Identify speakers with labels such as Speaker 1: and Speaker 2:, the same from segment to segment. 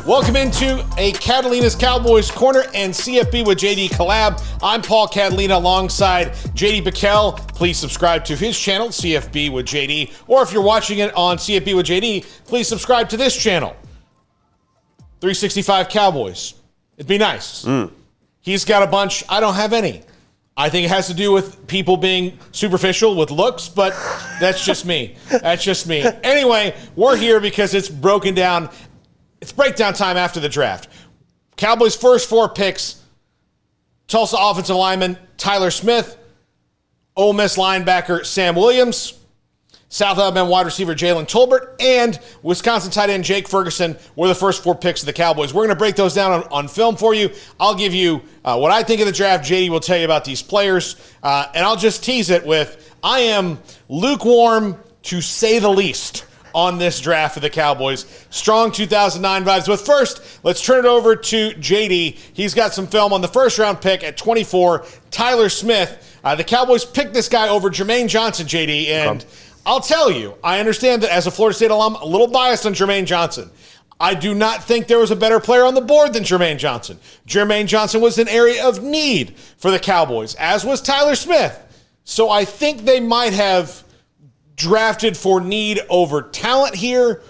Speaker 1: Welcome into a Catalina's Cowboys Corner and CFB with JD collab. I'm Paul Catalina alongside JD Bickel. Please subscribe to his channel, CFB with JD. Or if you're watching it on CFB with JD, please subscribe to this channel, 365 Cowboys. It'd be nice. He's got a bunch. I don't have any. I think it has to do with people being superficial with looks, but that's just me. That's just me. Anyway, we're here because it's broken down. It's breakdown time after the draft. Cowboys' first 4 picks: Tulsa offensive lineman Tyler Smith, Ole Miss linebacker Sam Williams, South Alabama wide receiver Jalen Tolbert, and Wisconsin tight end Jake Ferguson were the first 4 picks of the Cowboys. We're going to break those down on film for you. I'll give you what I think of the draft. JD will tell you about these players, and I'll just tease it with I am lukewarm, to say the least, on this draft for the Cowboys. Strong 2009 vibes. But first, let's turn it over to JD. He's got some film on the first-round pick at 24, Tyler Smith. The Cowboys picked this guy over Jermaine Johnson, JD, and I'll tell you, I understand that as a Florida State alum, a little biased on Jermaine Johnson. I do not think there was a better player on the board than Jermaine Johnson. Jermaine Johnson was an area of need for the Cowboys, as was Tyler Smith. So I think they might have drafted for need over talent here,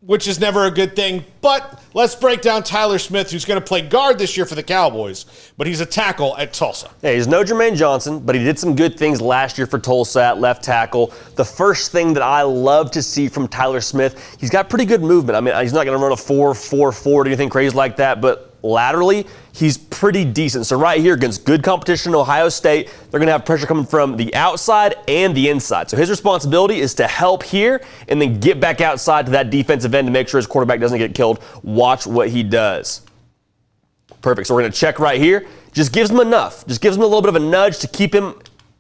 Speaker 1: which is never a good thing. But let's break down Tyler Smith, who's going to play guard this year for the Cowboys, but he's a tackle at Tulsa.
Speaker 2: Yeah, he's no Jermaine Johnson, but he did some good things last year for Tulsa at left tackle. The first thing that I love to see from Tyler Smith, he's got pretty good movement. I mean, he's not going to run a 4.44 or anything crazy like that, but laterally, he's pretty decent. So right here against good competition in Ohio State, they're going to have pressure coming from the outside and the inside. So his responsibility is to help here and then get back outside to that defensive end to make sure his quarterback doesn't get killed. Watch what he does. Perfect. So we're going to check right here. Just gives him enough. Just gives him a little bit of a nudge to keep him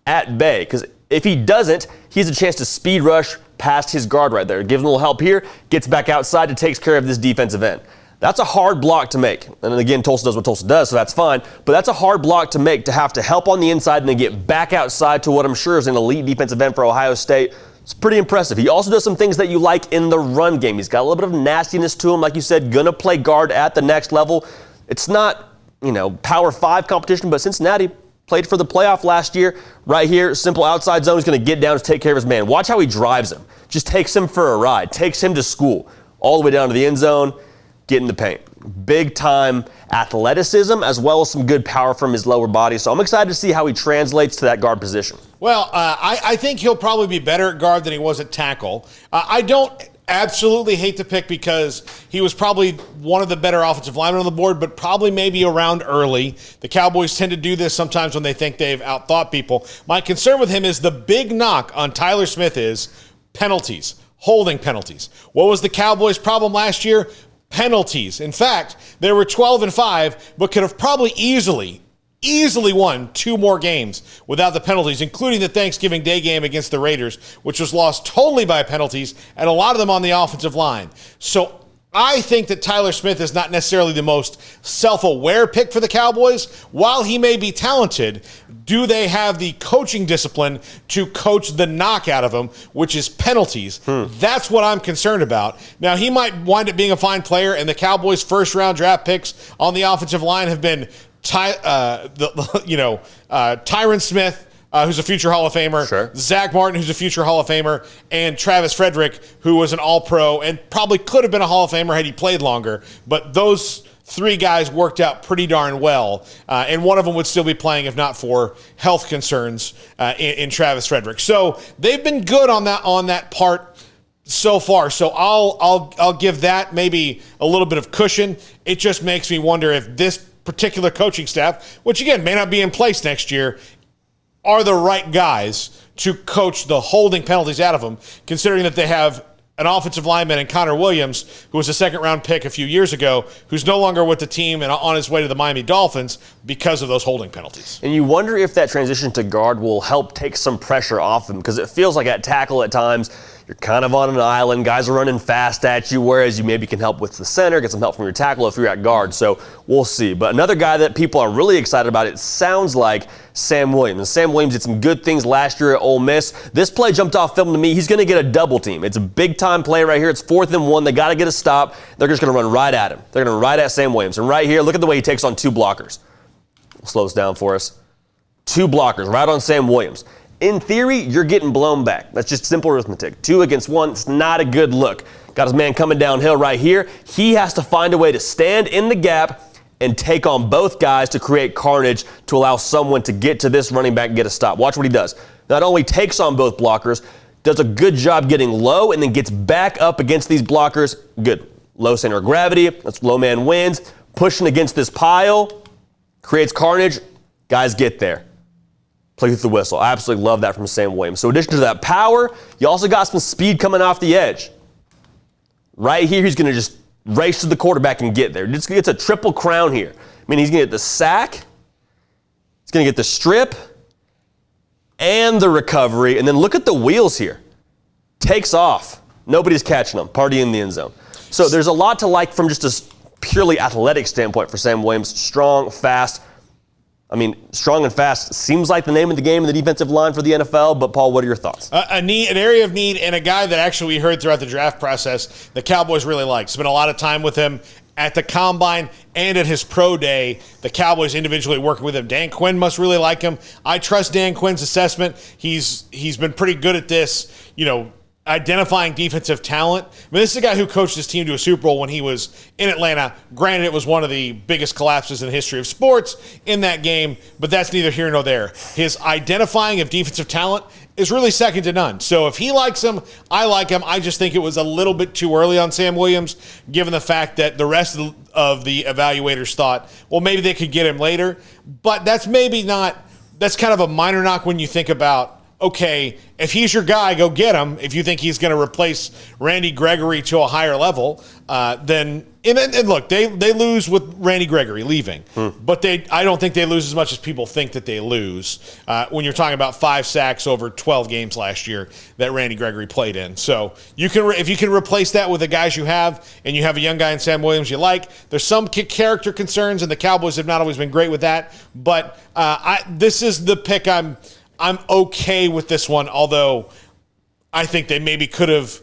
Speaker 2: at bay. Because if he doesn't, he has a chance to speed rush past his guard right there. Gives him a little help here, gets back outside and takes care of this defensive end. That's a hard block to make. And again, Tulsa does what Tulsa does, so that's fine. But that's a hard block to make, to have to help on the inside and then get back outside to what I'm sure is an elite defensive end for Ohio State. It's pretty impressive. He also does some things that you like in the run game. He's got a little bit of nastiness to him. Like you said, gonna play guard at the next level. It's not, Power 5 competition, but Cincinnati played for the playoff last year. Right here, simple outside zone. He's gonna get down to take care of his man. Watch how he drives him. Just takes him for a ride. Takes him to school. All the way down to the end zone. Get in the paint. Big time athleticism as well as some good power from his lower body. So I'm excited to see how he translates to that guard position.
Speaker 1: Well, I think he'll probably be better at guard than he was at tackle. I don't absolutely hate the pick because he was probably one of the better offensive linemen on the board, but probably maybe around early. The Cowboys tend to do this sometimes when they think they've outthought people. My concern with him is the big knock on Tyler Smith is penalties, holding penalties. What was the Cowboys' problem last year? Penalties. In fact, they were 12-5, but could have probably easily won 2 more games without the penalties, including the Thanksgiving Day game against the Raiders, which was lost totally by penalties, and a lot of them on the offensive line. So I think that Tyler Smith is not necessarily the most self-aware pick for the Cowboys. While he may be talented, do they have the coaching discipline to coach the knock out of him, which is penalties? That's what I'm concerned about. Now, he might wind up being a fine player, and the Cowboys' first-round draft picks on the offensive line have been Tyron Smith, who's a future Hall of Famer,
Speaker 2: sure.
Speaker 1: Zach Martin, who's a future Hall of Famer, and Travis Frederick, who was an All-Pro and probably could have been a Hall of Famer had he played longer. But those 3 guys worked out pretty darn well, and one of them would still be playing if not for health concerns in Travis Frederick. So they've been good on that part so far. So I'll give that maybe a little bit of cushion. It just makes me wonder if this particular coaching staff, which again may not be in place next year, are the right guys to coach the holding penalties out of them, considering that they have an offensive lineman in Connor Williams, who was a second-round pick a few years ago, who's no longer with the team and on his way to the Miami Dolphins because of those holding penalties.
Speaker 2: And you wonder if that transition to guard will help take some pressure off him, because it feels like at tackle at times, You're kind of on an island. Guys are running fast at you, whereas you maybe can help with the center, get some help from your tackle if you're at guard. So we'll see. But another guy that people are really excited about, it sounds like Sam Williams. And Sam Williams did some good things last year at Ole Miss. This play jumped off film to me. He's going to get a double team. It's a big-time play right here. It's 4th and 1. They got to get a stop. They're just going to run right at him. They're going to run right at Sam Williams. And right here, look at the way he takes on 2 blockers. We'll slow this down for us. 2 blockers right on Sam Williams. In theory, you're getting blown back. That's just simple arithmetic. 2 against 1, it's not a good look. Got his man coming downhill right here. He has to find a way to stand in the gap and take on both guys to create carnage to allow someone to get to this running back and get a stop. Watch what he does. Not only takes on both blockers, does a good job getting low and then gets back up against these blockers. Good. Low center of gravity. That's low man wins. Pushing against this pile. Creates carnage. Guys get there. Play through the whistle. I absolutely love that from Sam Williams. So in addition to that power, you also got some speed coming off the edge. Right here, he's going to just race to the quarterback and get there. It's a triple crown here. I mean, he's going to get the sack, he's going to get the strip, and the recovery. And then look at the wheels here. Takes off. Nobody's catching him. Party in the end zone. So there's a lot to like from just a purely athletic standpoint for Sam Williams. Strong, fast. I mean, strong and fast seems like the name of the game in the defensive line for the NFL, but Paul, what are your thoughts?
Speaker 1: An area of need, and a guy that actually we heard throughout the draft process the Cowboys really like. Spent a lot of time with him at the Combine and at his pro day. The Cowboys individually working with him. Dan Quinn must really like him. I trust Dan Quinn's assessment. He's been pretty good at this, identifying defensive talent. I mean, this is a guy who coached his team to a Super Bowl when he was in Atlanta. Granted, it was one of the biggest collapses in the history of sports in that game, but that's neither here nor there. His identifying of defensive talent is really second to none. So if he likes him, I like him. I just think it was a little bit too early on Sam Williams, given the fact that the rest of the evaluators thought, well, maybe they could get him later. But that's that's kind of a minor knock when you think about, okay, if he's your guy, go get him. If you think he's going to replace Randy Gregory to a higher level, then look, they lose with Randy Gregory leaving, but I don't think they lose as much as people think that they lose when you're talking about 5 sacks over 12 games last year that Randy Gregory played in. So if you can replace that with the guys you have, and you have a young guy in Sam Williams you like, there's some character concerns, and the Cowboys have not always been great with that. But this is the pick I'm okay with this one, although I think they maybe could have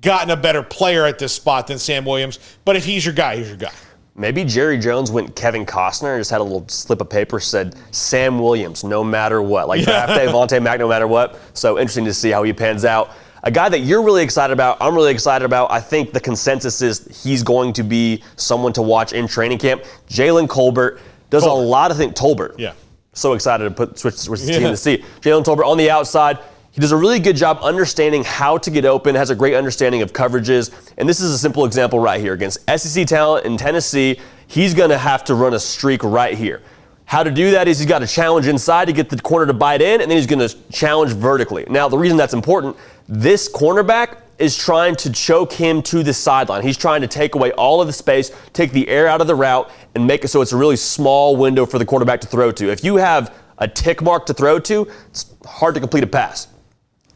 Speaker 1: gotten a better player at this spot than Sam Williams. But if he's your guy, he's your guy.
Speaker 2: Maybe Jerry Jones went Kevin Costner and just had a little slip of paper, said Sam Williams, no matter what. Like draft day, Vontae Mack, no matter what. So interesting to see how he pans out. A guy that you're really excited about, I'm really excited about. I think the consensus is he's going to be someone to watch in training camp. Jalen Tolbert does a lot of things. Tolbert.
Speaker 1: Yeah.
Speaker 2: So excited to switch the team to see. Jalen Tolbert on the outside. He does a really good job understanding how to get open, has a great understanding of coverages. And this is a simple example right here. Against SEC talent in Tennessee, he's going to have to run a streak right here. How to do that is he's got to challenge inside to get the corner to bite in, and then he's going to challenge vertically. Now, the reason that's important, this cornerback is trying to choke him to the sideline. He's trying to take away all of the space, take the air out of the route, and make it so it's a really small window for the quarterback to throw to. If you have a tick mark to throw to, it's hard to complete a pass.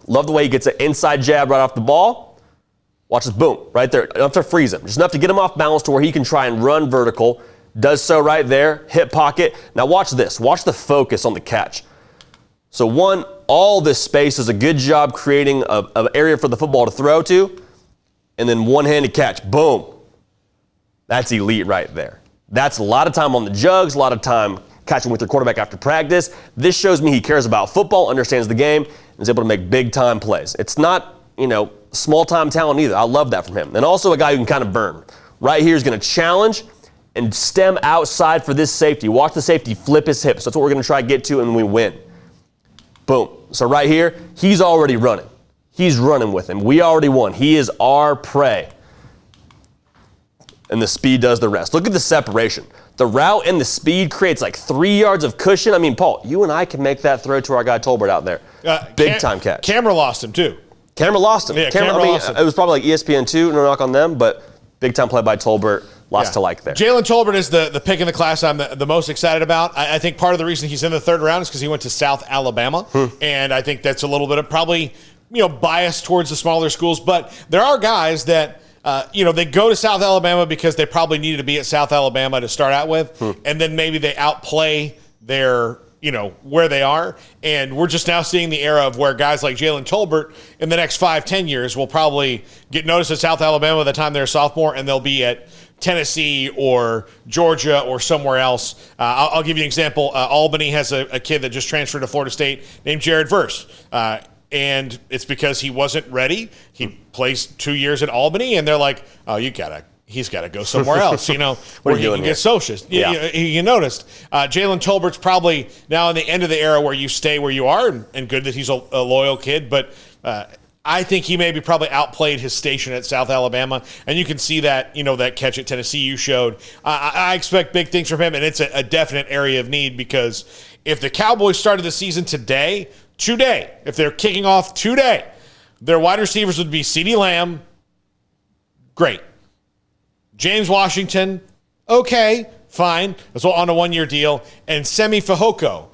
Speaker 2: Love the way he gets an inside jab right off the ball. Watch this, boom, right there. Enough to freeze him. Just enough to get him off balance to where he can try and run vertical. Does so right there, hip pocket. Now watch this. Watch the focus on the catch. So one, all this space does a good job creating an area for the football to throw to, and then one-handed catch, boom. That's elite right there. That's a lot of time on the jugs, a lot of time catching with your quarterback after practice. This shows me he cares about football, understands the game, and is able to make big-time plays. It's not, small-time talent either. I love that from him. And also a guy who can kind of burn. Right here is going to challenge and stem outside for this safety. Watch the safety flip his hips. That's what we're going to try to get to, and we win. Boom. So right here, he's already running. He's running with him. We already won. He is our prey. And the speed does the rest. Look at the separation. The route and the speed creates like 3 yards of cushion. I mean, Paul, you and I can make that throw to our guy Tolbert out there. Big-time catch.
Speaker 1: Camera lost him, too.
Speaker 2: Camera lost him.
Speaker 1: Yeah, camera lost him.
Speaker 2: It was probably like ESPN2, no knock on them, but big-time play by Tolbert. Lots to like there.
Speaker 1: Jalen Tolbert is the pick in the class I'm the most excited about. I think part of the reason he's in the third round is because he went to South Alabama, and I think that's a little bit of probably biased towards the smaller schools, but there are guys that, they go to South Alabama because they probably needed to be at South Alabama to start out with, and then maybe they outplay their, where they are. And we're just now seeing the era of where guys like Jalen Tolbert in the next 5-10 years will probably get noticed at South Alabama by the time they're a sophomore, and they'll be at Tennessee or Georgia or somewhere else. I'll give you an example. Albany has a kid that just transferred to Florida State named Jared Verse. And it's because he wasn't ready. He plays 2 years at Albany, and they're like, oh, he's got to go somewhere else, where he can get socials. You noticed. Jalen Tolbert's probably now in the end of the era where you stay where you are, and good that he's a loyal kid, but I think he maybe probably outplayed his station at South Alabama, and you can see that, that catch at Tennessee you showed. I expect big things from him, and it's a definite area of need, because if the Cowboys started the season today, if they're kicking off today, their wide receivers would be CeeDee Lamb, great. James Washington, okay, fine. That's on a one-year deal. And Semi Fehoko,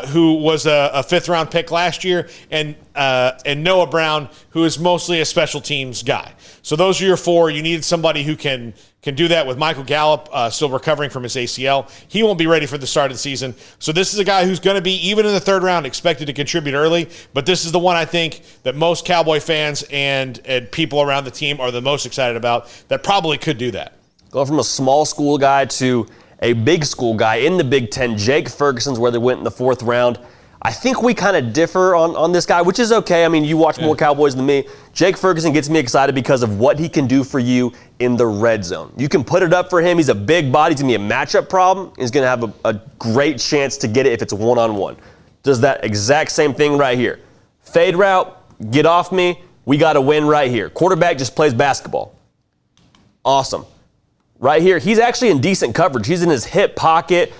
Speaker 1: who was a fifth-round pick last year, and Noah Brown, who is mostly a special teams guy. So those are your four. You needed somebody who can do that with Michael Gallup still recovering from his ACL. He won't be ready for the start of the season. So this is a guy who's going to be, even in the third round, expected to contribute early. But this is the one I think that most Cowboy fans and people around the team are the most excited about that probably could do that.
Speaker 2: Going from a small school guy to a big school guy in the Big Ten, Jake Ferguson's where they went in the fourth round. I think we kind of differ on this guy, which is okay. I mean, you watch more Cowboys than me. Jake Ferguson gets me excited because of what he can do for you in the red zone. You can put it up for him. He's a big body. He's going to be a matchup problem. He's going to have a great chance to get it if it's a one-on-one. Does that exact same thing right here. Fade route, get off me. We got to win right here. Quarterback just plays basketball. Awesome. Right here, he's actually in decent coverage. He's in his hip pocket,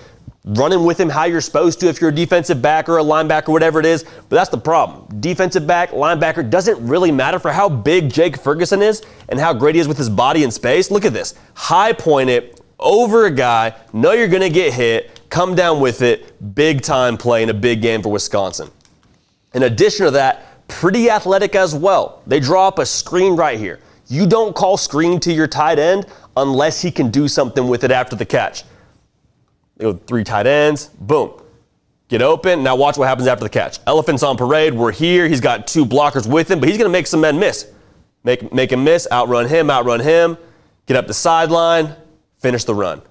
Speaker 2: running with him how you're supposed to if you're a defensive back or a linebacker, whatever it is. But that's the problem. Defensive back, linebacker, doesn't really matter for how big Jake Ferguson is and how great he is with his body in space. Look at this. High point it over a guy, know you're going to get hit, come down with it, big time play in a big game for Wisconsin. In addition to that, pretty athletic as well. They draw up a screen right here. You don't call screen to your tight end unless he can do something with it after the catch. They go 3 tight ends, boom. Get open, now watch what happens after the catch. Elephants on parade, we're here, he's got 2 blockers with him, but he's gonna make some men miss. Make him miss, outrun him, get up the sideline, finish the run.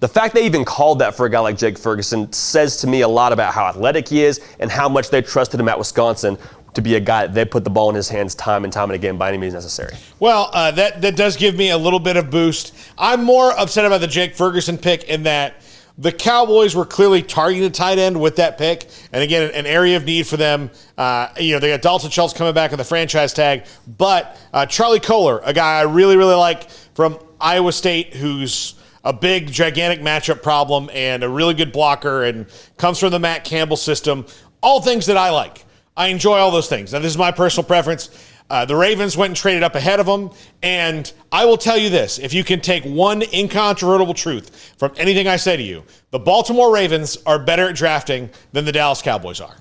Speaker 2: The fact they even called that for a guy like Jake Ferguson says to me a lot about how athletic he is and how much they trusted him at Wisconsin to be a guy that they put the ball in his hands time and time and again by any means necessary.
Speaker 1: Well, that does give me a little bit of boost. I'm more upset about the Jake Ferguson pick in that the Cowboys were clearly targeting a tight end with that pick. And again, an area of need for them. They got Dalton Schultz coming back on the franchise tag. But Charlie Kolar, a guy I really, really like from Iowa State, who's a big, gigantic matchup problem and a really good blocker and comes from the Matt Campbell system. All things that I like. I enjoy all those things. Now, this is my personal preference. The Ravens went and traded up ahead of them. And I will tell you this. If you can take one incontrovertible truth from anything I say to you, the Baltimore Ravens are better at drafting than the Dallas Cowboys are.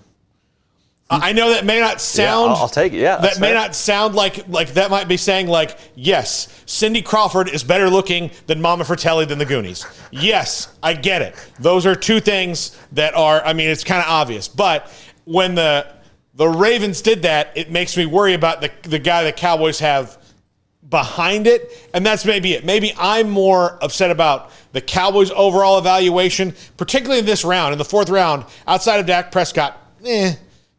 Speaker 1: I know that may not sound.
Speaker 2: I'll take it. Yeah,
Speaker 1: that may not sound like that might be saying like, yes, Cindy Crawford is better looking than Mama Fratelli than the Goonies. Yes, I get it. Those are two things that are. I mean, it's kind of obvious. But when the Ravens did that, it makes me worry about the guy the Cowboys have behind it, and that's maybe it. Maybe I'm more upset about the Cowboys' overall evaluation, particularly in this round, in the fourth round, outside of Dak Prescott.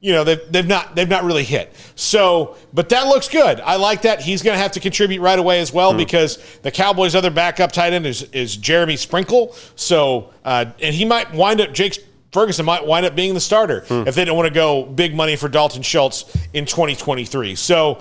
Speaker 1: They've not really hit. So, but that looks good. I like that. He's going to have to contribute right away as well because the Cowboys' other backup tight end is Jeremy Sprinkle. So, and he might wind up, Jake Ferguson might wind up being the starter if they don't want to go big money for Dalton Schultz in 2023. So,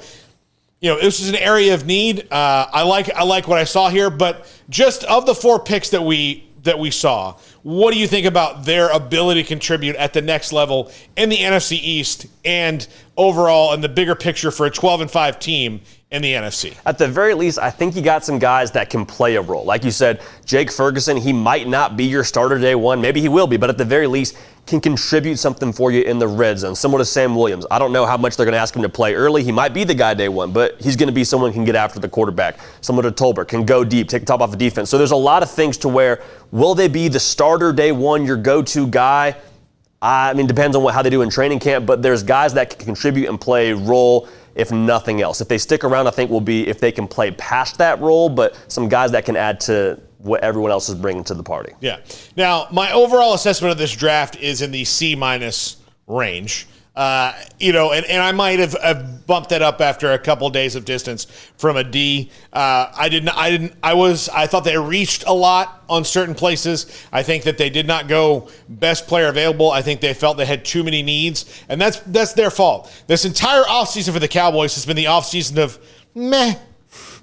Speaker 1: this is an area of need. I like what I saw here, but just of the 4 picks that we saw, what do you think about their ability to contribute at the next level in the NFC East and overall in the bigger picture for a 12-5 team in the NFC?
Speaker 2: At the very least, I think you got some guys that can play a role. Like you said, Jake Ferguson, he might not be your starter day one. Maybe he will be, but at the very least, can contribute something for you in the red zone, similar to Sam Williams. I don't know how much they're going to ask him to play early. He might be the guy day one, but he's going to be someone who can get after the quarterback. Similar to Tolbert, can go deep, take the top off the defense. So there's a lot of things to where, will they be the starter day one, your go-to guy? I mean, depends on how they do in training camp, but there's guys that can contribute and play a role, if nothing else. If they stick around, I think will be if they can play past that role, but some guys that can add to what everyone else is bringing to the party.
Speaker 1: Yeah. Now, my overall assessment of this draft is in the C- range. And I might have bumped that up after a couple days of distance from a D. I thought they reached a lot on certain places. I think that they did not go best player available. I think they felt they had too many needs, and that's their fault. This entire offseason for the Cowboys has been the offseason of meh.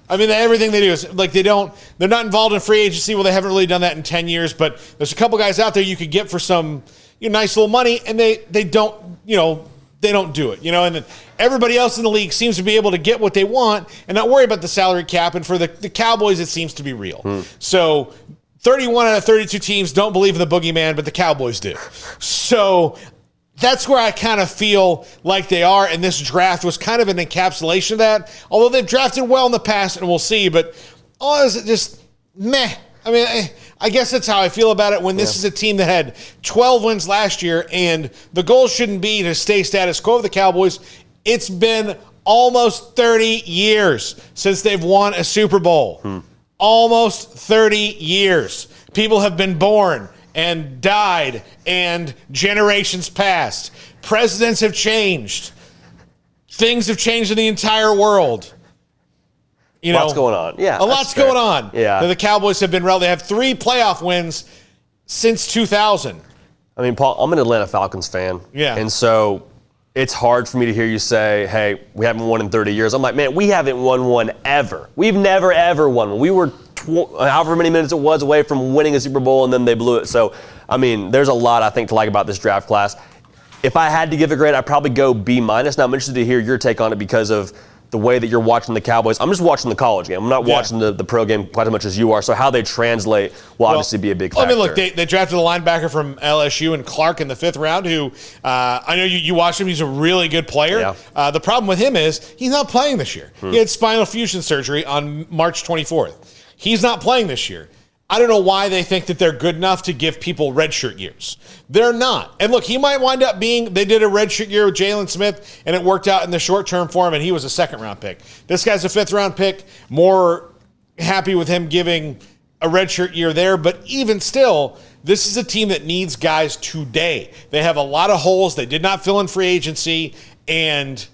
Speaker 1: I mean, everything they do is like they're not involved in free agency. Well, they haven't really done that in 10 years, but there's a couple guys out there you could get for some nice little money, and they don't do it, and then everybody else in the league seems to be able to get what they want and not worry about the salary cap. And for the Cowboys, it seems to be real. So 31 out of 32 teams don't believe in the boogeyman, but the Cowboys do. So that's where I kind of feel like they are, and this draft was kind of an encapsulation of that. Although they've drafted well in the past, and we'll see, but is it just meh? I mean, I guess that's how I feel about it when this is a team that had 12 wins last year, and the goal shouldn't be to stay status quo with the Cowboys. It's been almost 30 years since they've won a Super Bowl. Almost 30 years. People have been born and died, and generations passed. Presidents have changed. Things have changed in the entire world.
Speaker 2: Lots going on. Yeah,
Speaker 1: a lot's going on.
Speaker 2: Yeah.
Speaker 1: The Cowboys have been they have 3 playoff wins since 2000.
Speaker 2: I mean, Paul, I'm an Atlanta Falcons fan. Yeah. And so it's hard for me to hear you say, hey, we haven't won in 30 years. I'm like, man, we haven't won one ever. We've never, ever won one. We were however many minutes it was away from winning a Super Bowl, and then they blew it. So, I mean, there's a lot, I think, to like about this draft class. If I had to give a grade, I'd probably go B-. Now, I'm interested to hear your take on it because of the way that you're watching the Cowboys. I'm just watching the college game. I'm not watching the pro game quite as much as you are. So how they translate will obviously be a big factor.
Speaker 1: I mean, look, they drafted a linebacker from LSU and Clark in the 5th round who I know you watched him. He's a really good player. Yeah. The problem with him is he's not playing this year. He had spinal fusion surgery on March 24th. He's not playing this year. I don't know why they think that they're good enough to give people redshirt years. They're not. And look, he might wind up they did a redshirt year with Jalen Smith, and it worked out in the short term for him, and he was a 2nd-round pick. This guy's a 5th-round pick. More happy with him giving a redshirt year there, but even still, this is a team that needs guys today. They have a lot of holes. They did not fill in free agency, and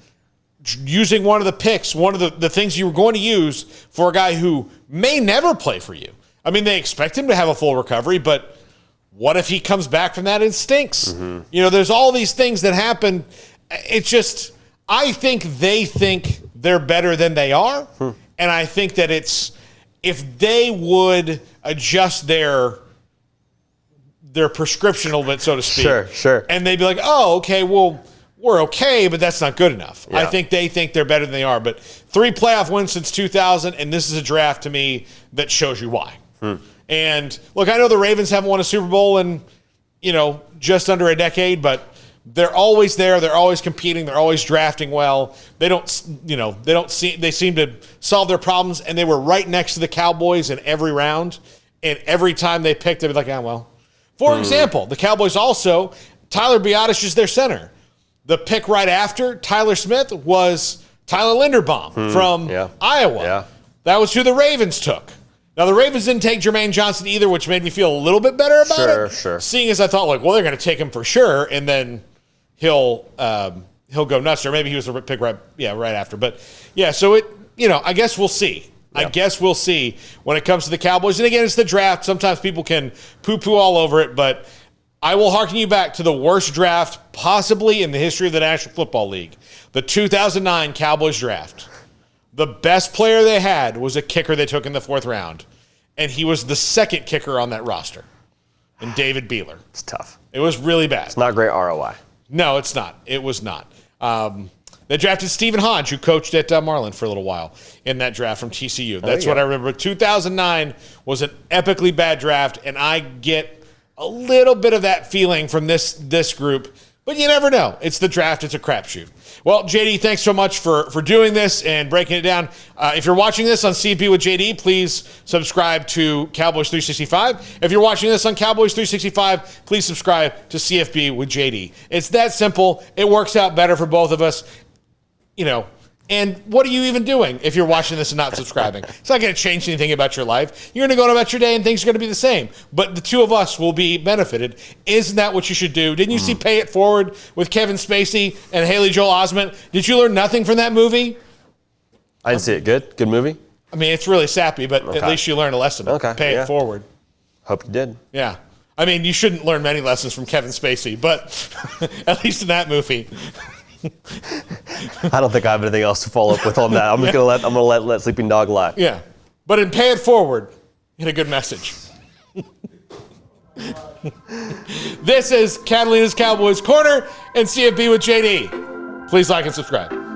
Speaker 1: using one of the picks, one of the things you were going to use for a guy who may never play for you. I mean, they expect him to have a full recovery, but what if he comes back from that and stinks? There's all these things that happen. It's just, I think they think they're better than they are. And I think that if they would adjust their prescription a little bit, so to speak.
Speaker 2: Sure.
Speaker 1: And they'd be like, oh, okay, well, we're okay, but that's not good enough. Yeah. I think they think they're better than they are. But 3 playoff wins since 2000, and this is a draft to me that shows you why. And look, I know the Ravens haven't won a Super Bowl in, just under a decade, but they're always there. They're always competing. They're always drafting well. They seem to solve their problems, and they were right next to the Cowboys in every round. And every time they picked, they'd be like, well. For example, the Cowboys also, Tyler Biadasz is their center. The pick right after Tyler Smith was Tyler Linderbaum from Iowa. Yeah. That was who the Ravens took. Now, the Ravens didn't take Jermaine Johnson either, which made me feel a little bit better about it. Sure. Seeing as I thought, they're going to take him for sure, and then he'll go nuts. Or maybe he was the pick right after. But, so I guess we'll see. Yep. I guess we'll see when it comes to the Cowboys. And, again, it's the draft. Sometimes people can poo-poo all over it, but I will hearken you back to the worst draft possibly in the history of the National Football League, the 2009 Cowboys draft. The best player they had was a kicker they took in the 4th round, and he was the 2nd kicker on that roster, and David Beeler.
Speaker 2: It's tough.
Speaker 1: It was really bad.
Speaker 2: It's not great ROI.
Speaker 1: No, it's not. It was not. They drafted Stephen Hodge, who coached at Marlin for a little while in that draft from TCU. That's what I remember. 2009 was an epically bad draft, and I get a little bit of that feeling from this group. But you never know. It's the draft. It's a crapshoot. Well, JD, thanks so much for doing this and breaking it down. If you're watching this on CFB with JD, please subscribe to Cowboys 365. If you're watching this on Cowboys 365, please subscribe to CFB with JD. It's that simple. It works out better for both of us. And what are you even doing if you're watching this and not subscribing? It's not going to change anything about your life. You're going to go about your day and things are going to be the same. But the two of us will be benefited. Isn't that what you should do? Didn't you see Pay It Forward with Kevin Spacey and Haley Joel Osment? Did you learn nothing from that movie?
Speaker 2: I didn't see it. Good movie?
Speaker 1: I mean, it's really sappy, but at least you learned a lesson.
Speaker 2: Okay,
Speaker 1: Pay It Forward.
Speaker 2: Hope you did.
Speaker 1: Yeah. I mean, you shouldn't learn many lessons from Kevin Spacey, but at least in that movie.
Speaker 2: I don't think I have anything else to follow up with on that. I'm just gonna let Sleeping Dog lie.
Speaker 1: Yeah, but in Pay It Forward, you had a good message. This is Catalina's Cowboys Corner and CFB with JD. Please like and subscribe.